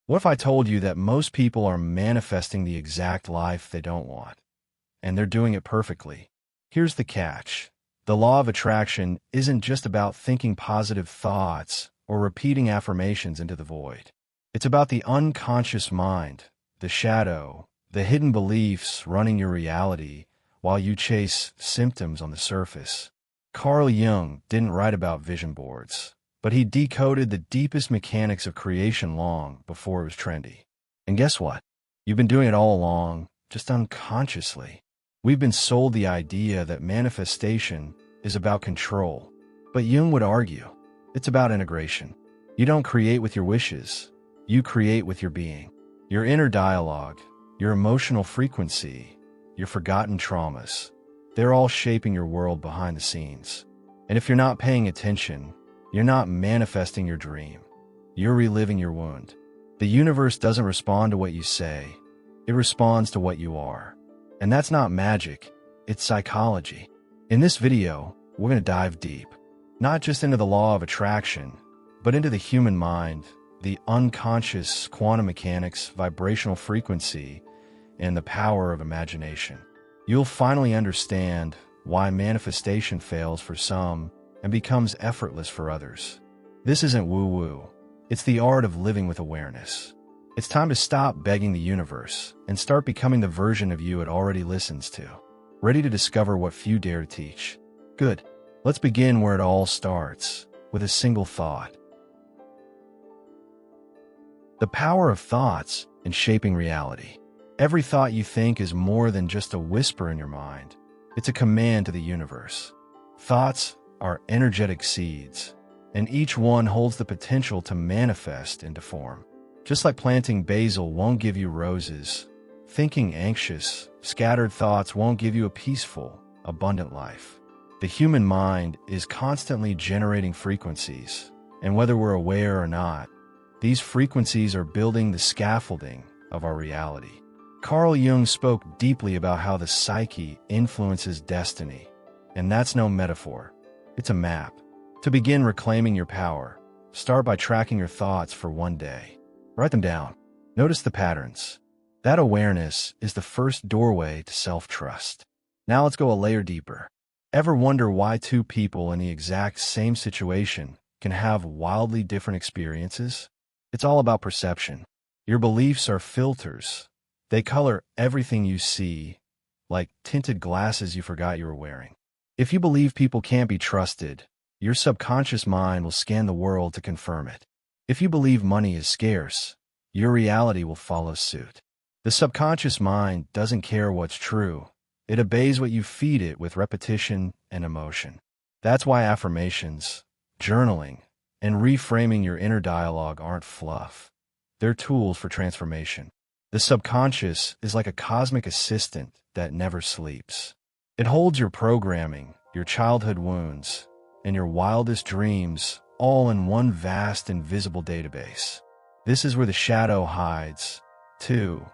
What if I told you that most people are manifesting the exact life they don't want, and they're doing it perfectly? Here's the catch. The law of attraction isn't just about thinking positive thoughts or repeating affirmations into the void. It's about the unconscious mind, the shadow, the hidden beliefs running your reality while you chase symptoms on the surface. Carl Jung didn't write about vision boards, but he decoded the deepest mechanics of creation long before it was trendy. And guess what? You've been doing it all along, just unconsciously. We've been sold the idea that manifestation is about control, but Jung would argue it's about integration. You don't create with your wishes, you create with your being. Your inner dialogue, your emotional frequency, your forgotten traumas, they're all shaping your world behind the scenes. And if you're not paying attention, you're not manifesting your dream. You're reliving your wound. The universe doesn't respond to what you say. It responds to what you are. And that's not magic, it's psychology. In this video, we're going to dive deep, not just into the law of attraction, but into the human mind, the unconscious quantum mechanics, vibrational frequency, and the power of imagination. You'll finally understand why manifestation fails for some and becomes effortless for others. This isn't woo-woo. It's the art of living with awareness. It's time to stop begging the universe and start becoming the version of you it already listens to. Ready to discover what few dare to teach? Good. Let's begin where it all starts, with a single thought. The power of thoughts in shaping reality. Every thought you think is more than just a whisper in your mind. It's a command to the universe. Thoughts are energetic seeds, and each one holds the potential to manifest into form. Just like planting basil won't give you roses, thinking anxious, scattered thoughts won't give you a peaceful, abundant life. The human mind is constantly generating frequencies, and whether we're aware or not, these frequencies are building the scaffolding of our reality. Carl Jung spoke deeply about how the psyche influences destiny, and that's no metaphor. It's a map. To begin reclaiming your power, start by tracking your thoughts for one day. Write them down. Notice the patterns. That awareness is the first doorway to self-trust. Now let's go a layer deeper. Ever wonder why two people in the exact same situation can have wildly different experiences? It's all about perception. Your beliefs are filters. They color everything you see, like tinted glasses you forgot you were wearing. If you believe people can't be trusted, your subconscious mind will scan the world to confirm it. If you believe money is scarce, your reality will follow suit. The subconscious mind doesn't care what's true. It obeys what you feed it with repetition and emotion. That's why affirmations, journaling, and reframing your inner dialogue aren't fluff. They're tools for transformation. The subconscious is like a cosmic assistant that never sleeps. It holds your programming, your childhood wounds, and your wildest dreams all in one vast invisible database. This is where the shadow hides, too.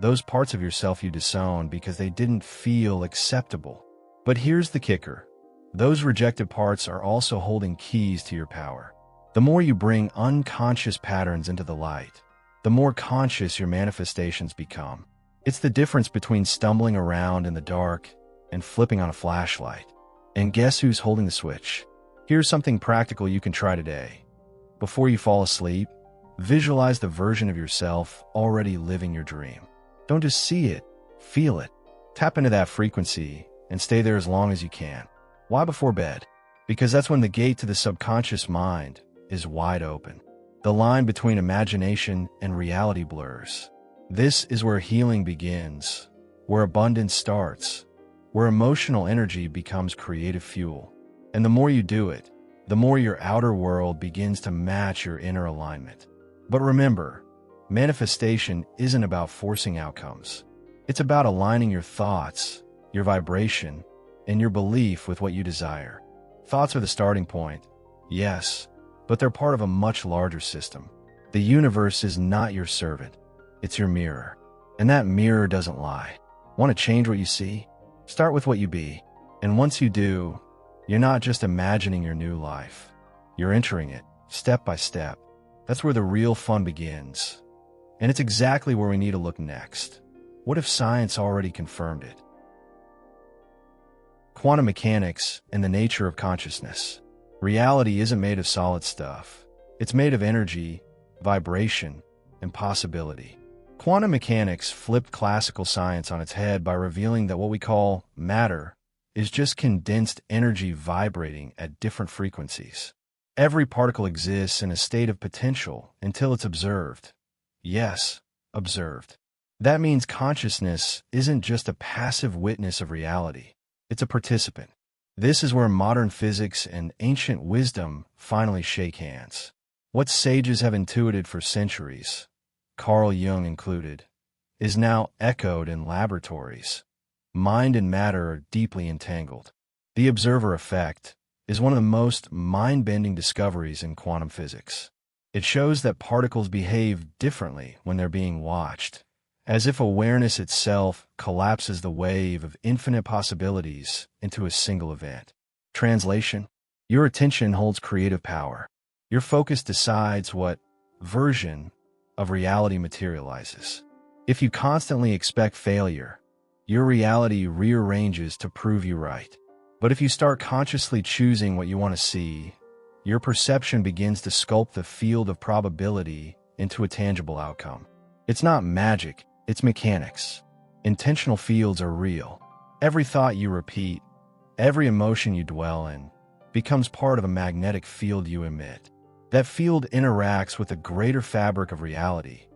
Those parts of yourself you disowned because they didn't feel acceptable. But here's the kicker. Those rejected parts are also holding keys to your power. The more you bring unconscious patterns into the light, the more conscious your manifestations become. It's the difference between stumbling around in the dark and flipping on a flashlight. And guess who's holding the switch? Here's something practical you can try today. Before you fall asleep, visualize the version of yourself already living your dream. Don't just see it, feel it. Tap into that frequency and stay there as long as you can. Why before bed? Because that's when the gate to the subconscious mind is wide open. The line between imagination and reality blurs. This is where healing begins, where abundance starts, where emotional energy becomes creative fuel. And the more you do it, the more your outer world begins to match your inner alignment. But remember, manifestation isn't about forcing outcomes. It's about aligning your thoughts, your vibration, and your belief with what you desire. Thoughts are the starting point, yes, but they're part of a much larger system. The universe is not your servant. It's your mirror. And that mirror doesn't lie. Want to change what you see? Start with what you be. And once you do, you're not just imagining your new life. You're entering it, step by step. That's where the real fun begins. And it's exactly where we need to look next. What if science already confirmed it? Quantum mechanics and the nature of consciousness. Reality isn't made of solid stuff. It's made of energy, vibration, and possibility. Quantum mechanics flipped classical science on its head by revealing that what we call matter is just condensed energy vibrating at different frequencies. Every particle exists in a state of potential until it's observed. Yes, observed. That means consciousness isn't just a passive witness of reality. It's a participant. This is where modern physics and ancient wisdom finally shake hands. What sages have intuited for centuries, Carl Jung included, is now echoed in laboratories. Mind and matter are deeply entangled. The observer effect is one of the most mind-bending discoveries in quantum physics. It shows that particles behave differently when they're being watched, as if awareness itself collapses the wave of infinite possibilities into a single event. Translation: your attention holds creative power. Your focus decides what version of reality materializes. If you constantly expect failure, your reality rearranges to prove you right. But if you start consciously choosing what you want to see, your perception begins to sculpt the field of probability into a tangible outcome. It's not magic, it's mechanics. Intentional fields are real. Every thought you repeat, every emotion you dwell in, becomes part of a magnetic field you emit. That field interacts with the greater fabric of reality,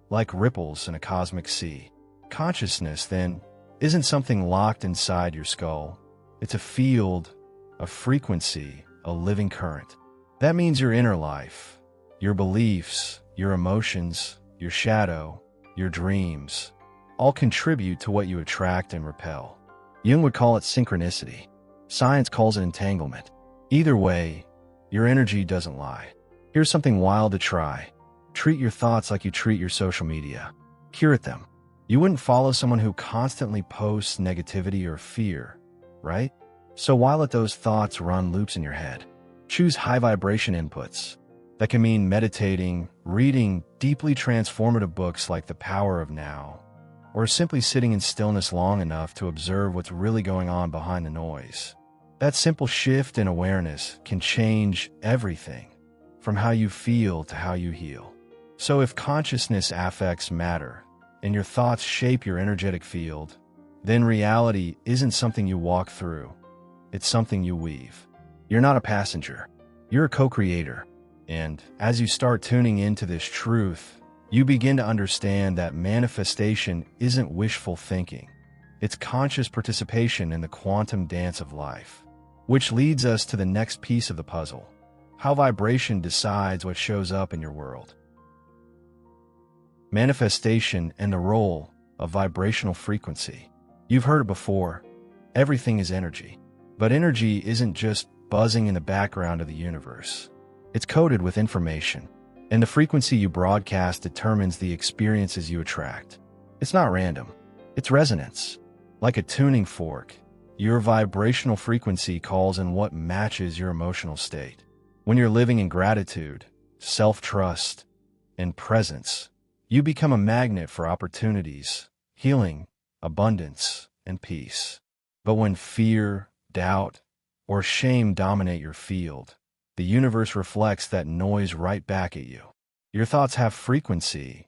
like ripples in a cosmic sea. Consciousness, then, isn't something locked inside your skull. It's a field, a frequency, a living current. That means your inner life, your beliefs, your emotions, your shadow, your dreams, all contribute to what you attract and repel. Jung would call it synchronicity. Science calls it entanglement. Either way, your energy doesn't lie. Here's something wild to try. Treat your thoughts like you treat your social media. Curate them. You wouldn't follow someone who constantly posts negativity or fear, right? So why let those thoughts run loops in your head? Choose high vibration inputs. That can mean meditating, reading deeply transformative books like The Power of Now, or simply sitting in stillness long enough to observe what's really going on behind the noise. That simple shift in awareness can change everything, from how you feel to how you heal. So if consciousness affects matter, and your thoughts shape your energetic field, then reality isn't something you walk through. It's something you weave. You're not a passenger. You're a co-creator. And as you start tuning into this truth, you begin to understand that manifestation isn't wishful thinking. It's conscious participation in the quantum dance of life. Which leads us to the next piece of the puzzle: how vibration decides what shows up in your world. Manifestation and the role of vibrational frequency. You've heard it before. Everything is energy. But energy isn't just buzzing in the background of the universe. It's coded with information. And the frequency you broadcast determines the experiences you attract. It's not random. It's resonance. Like a tuning fork, your vibrational frequency calls in what matches your emotional state. When you're living in gratitude, self-trust, and presence, you become a magnet for opportunities, healing, abundance, and peace. But when fear, doubt, or shame dominate your field, the universe reflects that noise right back at you. Your thoughts have frequency,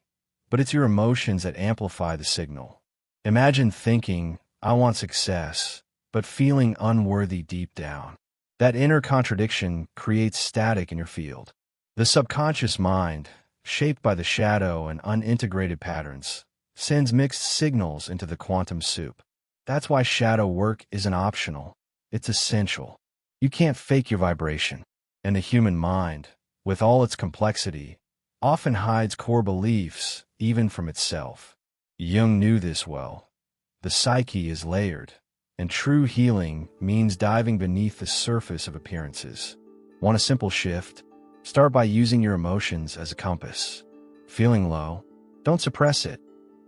but it's your emotions that amplify the signal. Imagine thinking, "I want success," but feeling unworthy deep down. That inner contradiction creates static in your field. The subconscious mind, shaped by the shadow and unintegrated patterns, sends mixed signals into the quantum soup. That's why shadow work isn't optional. It's essential. You can't fake your vibration. And the human mind, with all its complexity, often hides core beliefs even from itself. Jung knew this well. The psyche is layered, and true healing means diving beneath the surface of appearances. Want a simple shift? Start by using your emotions as a compass. Feeling low? Don't suppress it.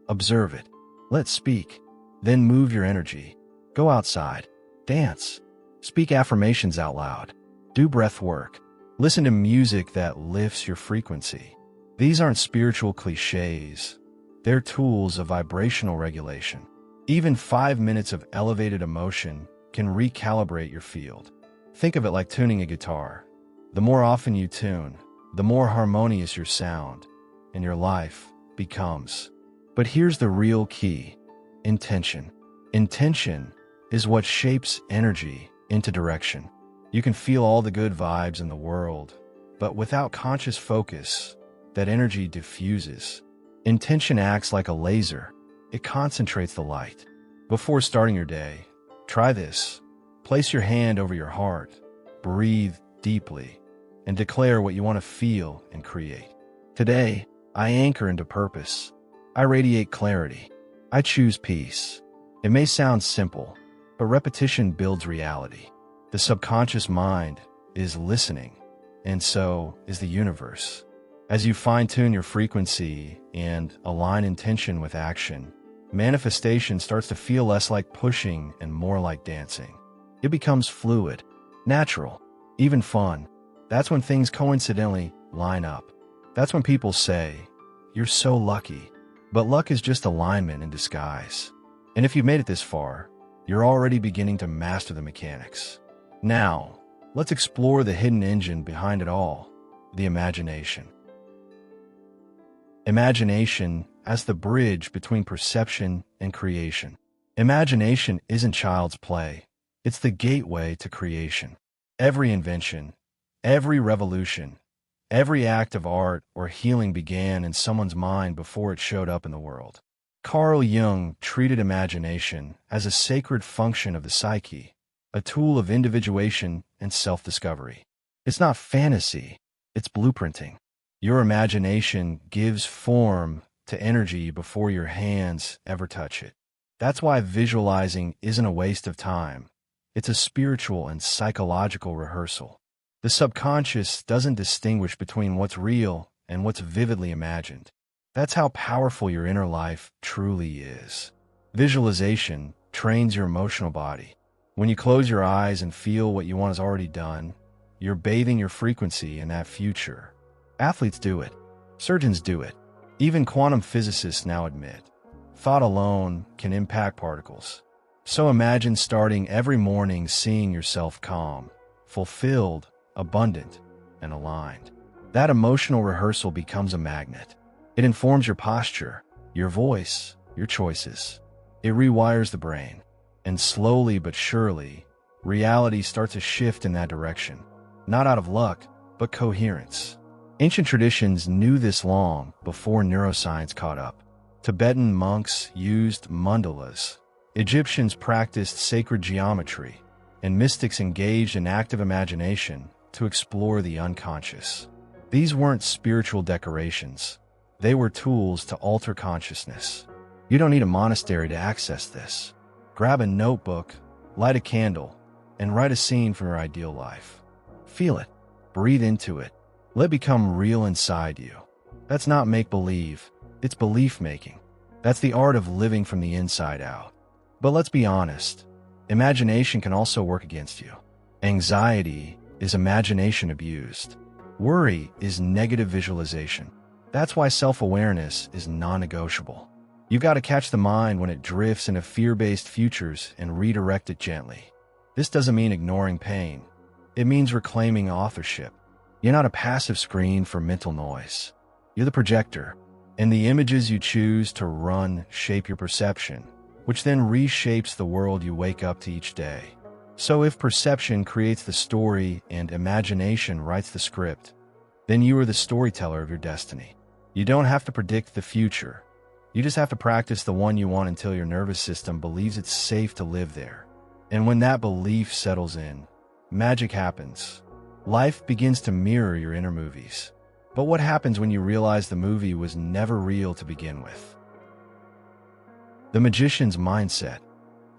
Observe it. Let speak. Then move your energy. Go outside. Dance. Speak affirmations out loud. Do breath work. Listen to music that lifts your frequency. These aren't spiritual cliches. They're tools of vibrational regulation. Even 5 minutes of elevated emotion can recalibrate your field. Think of it like tuning a guitar. The more often you tune, the more harmonious your sound and your life becomes. But here's the real key: intention. Intention is what shapes energy into direction. You can feel all the good vibes in the world, but without conscious focus, that energy diffuses. Intention acts like a laser. It concentrates the light. Before starting your day, try this. Place your hand over your heart, breathe deeply, and declare what you want to feel and create. Today, I anchor into purpose. I radiate clarity. I choose peace. It may sound simple, but repetition builds reality. The subconscious mind is listening, and so is the universe. As you fine-tune your frequency and align intention with action, manifestation starts to feel less like pushing and more like dancing. It becomes fluid, natural, even fun. That's when things coincidentally line up. That's when people say, "You're so lucky." But luck is just alignment in disguise. And if you've made it this far, you're already beginning to master the mechanics. Now, let's explore the hidden engine behind it all: the imagination. Imagination as the bridge between perception and creation. Imagination isn't child's play. It's the gateway to creation. Every invention, every revolution, every act of art or healing began in someone's mind before it showed up in the world. Carl Jung treated imagination as a sacred function of the psyche, a tool of individuation and self-discovery. It's not fantasy, it's blueprinting. Your imagination gives form to energy before your hands ever touch it. That's why visualizing isn't a waste of time. It's a spiritual and psychological rehearsal. The subconscious doesn't distinguish between what's real and what's vividly imagined. That's how powerful your inner life truly is. Visualization trains your emotional body. When you close your eyes and feel what you want is already done, you're bathing your frequency in that future. Athletes do it. Surgeons do it. Even quantum physicists now admit thought alone can impact particles. So imagine starting every morning seeing yourself calm, fulfilled, abundant, and aligned. That emotional rehearsal becomes a magnet. It informs your posture, your voice, your choices. It rewires the brain. And slowly but surely, reality starts to shift in that direction. Not out of luck, but coherence. Ancient traditions knew this long before neuroscience caught up. Tibetan monks used mandalas. Egyptians practiced sacred geometry, and mystics engaged in active imagination to explore the unconscious. These weren't spiritual decorations. They were tools to alter consciousness. You don't need a monastery to access this. Grab a notebook, light a candle, and write a scene from your ideal life. Feel it. Breathe into it. Let it become real inside you. That's not make-believe. It's belief-making. That's the art of living from the inside out. But let's be honest. Imagination can also work against you. Anxiety is imagination abused. Worry is negative visualization. That's why self-awareness is non-negotiable. You've got to catch the mind when it drifts into fear-based futures and redirect it gently. This doesn't mean ignoring pain. It means reclaiming authorship. You're not a passive screen for mental noise. You're the projector, and the images you choose to run shape your perception, which then reshapes the world you wake up to each day. So if perception creates the story and imagination writes the script, then you are the storyteller of your destiny. You don't have to predict the future. You just have to practice the one you want until your nervous system believes it's safe to live there. And when that belief settles in, magic happens. Life begins to mirror your inner movies. But what happens when you realize the movie was never real to begin with? The magician's mindset,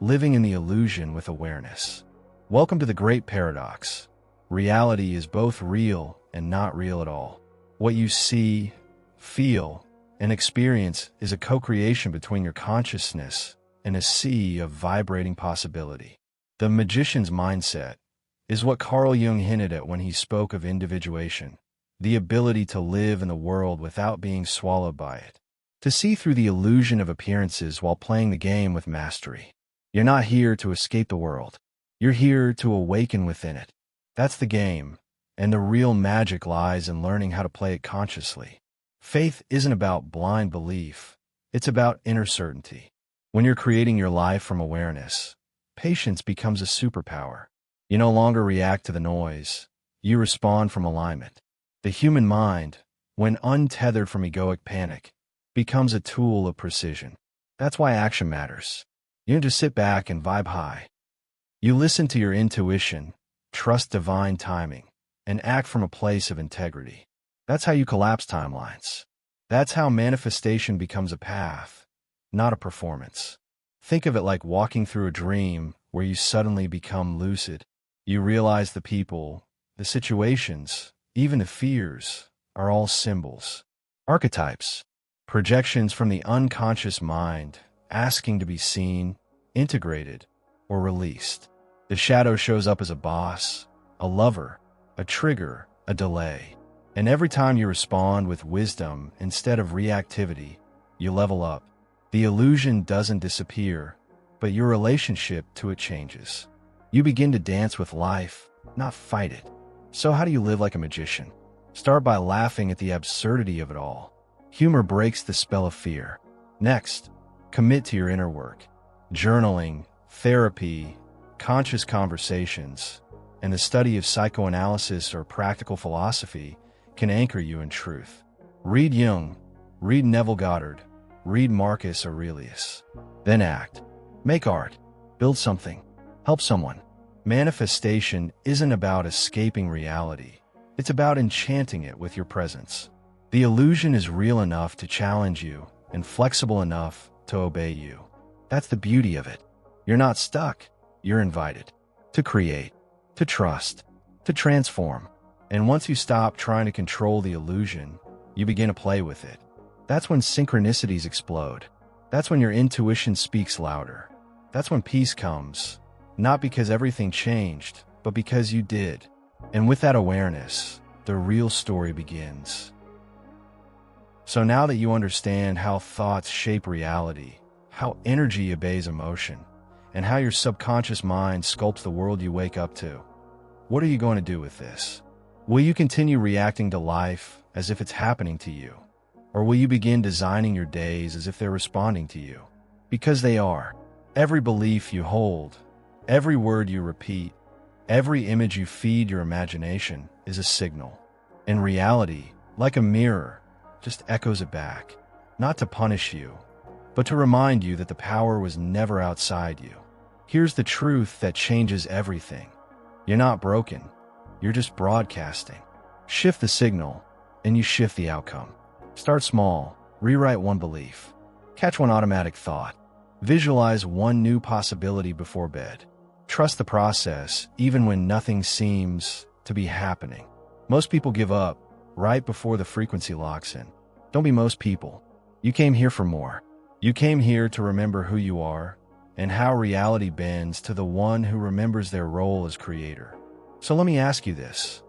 living in the illusion with awareness. Welcome to the great paradox. Reality is both real and not real at all. What you see, feel, and experience is a co-creation between your consciousness and a sea of vibrating possibility. The magician's mindset is what Carl Jung hinted at when he spoke of individuation. the ability to live in the world without being swallowed by it, to see through the illusion of appearances while playing the game with mastery. You're not here to escape the world. You're here to awaken within it. That's the game, and the real magic lies in learning how to play it consciously. Faith isn't about blind belief. It's about inner certainty. When you're creating your life from awareness, patience becomes a superpower. You no longer react to the noise. You respond from alignment. The human mind, when untethered from egoic panic, becomes a tool of precision. That's why action matters. You don't just sit back and vibe high. You listen to your intuition, trust divine timing, and act from a place of integrity. That's how you collapse timelines. That's how manifestation becomes a path, not a performance. Think of it like walking through a dream where you suddenly become lucid. You realize the people, the situations, even the fears, are all symbols, archetypes, projections from the unconscious mind, asking to be seen, integrated, or released. The shadow shows up as a boss, a lover, a trigger, a delay. And every time you respond with wisdom instead of reactivity, you level up. The illusion doesn't disappear, but your relationship to it changes. You begin to dance with life, not fight it. So how do you live like a magician? Start by laughing at the absurdity of it all. Humor breaks the spell of fear. Next, commit to your inner work. Journaling, therapy, conscious conversations, and the study of psychoanalysis or practical philosophy can anchor you in truth. Read Jung, read Neville Goddard, read Marcus Aurelius. Then act. Make art. Build something. Help someone. Manifestation isn't about escaping reality. It's about enchanting it with your presence. The illusion is real enough to challenge you and flexible enough to obey you. That's the beauty of it. You're not stuck. You're invited to create, to trust, to transform. And once you stop trying to control the illusion, you begin to play with it. That's when synchronicities explode. That's when your intuition speaks louder. That's when peace comes, not because everything changed, but because you did. And with that awareness, the real story begins. So now that you understand how thoughts shape reality, how energy obeys emotion, and how your subconscious mind sculpts the world you wake up to, what are you going to do with this? Will you continue reacting to life as if it's happening to you? Or will you begin designing your days as if they're responding to you? Because they are. Every belief you hold, every word you repeat, every image you feed your imagination is a signal. And reality, like a mirror, just echoes it back, not to punish you, but to remind you that the power was never outside you. Here's the truth that changes everything. You're not broken. You're just broadcasting. Shift the signal, and you shift the outcome. Start small. Rewrite one belief. Catch one automatic thought. Visualize one new possibility before bed. Trust the process, even when nothing seems to be happening. Most people give up right before the frequency locks in. Don't be most people. You came here for more. You came here to remember who you are and how reality bends to the one who remembers their role as creator. So let me ask you this.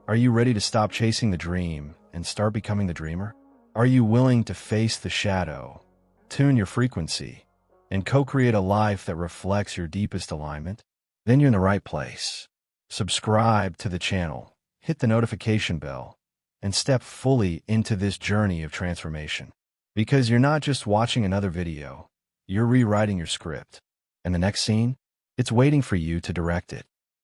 Are you ready to stop chasing the dream and start becoming the dreamer? Are you willing to face the shadow, tune your frequency, and co-create a life that reflects your deepest alignment? Then you're in the right place. Subscribe to the channel, hit the notification bell, and step fully into this journey of transformation. Because you're not just watching another video, you're rewriting your script. And the next scene? It's waiting for you to direct it.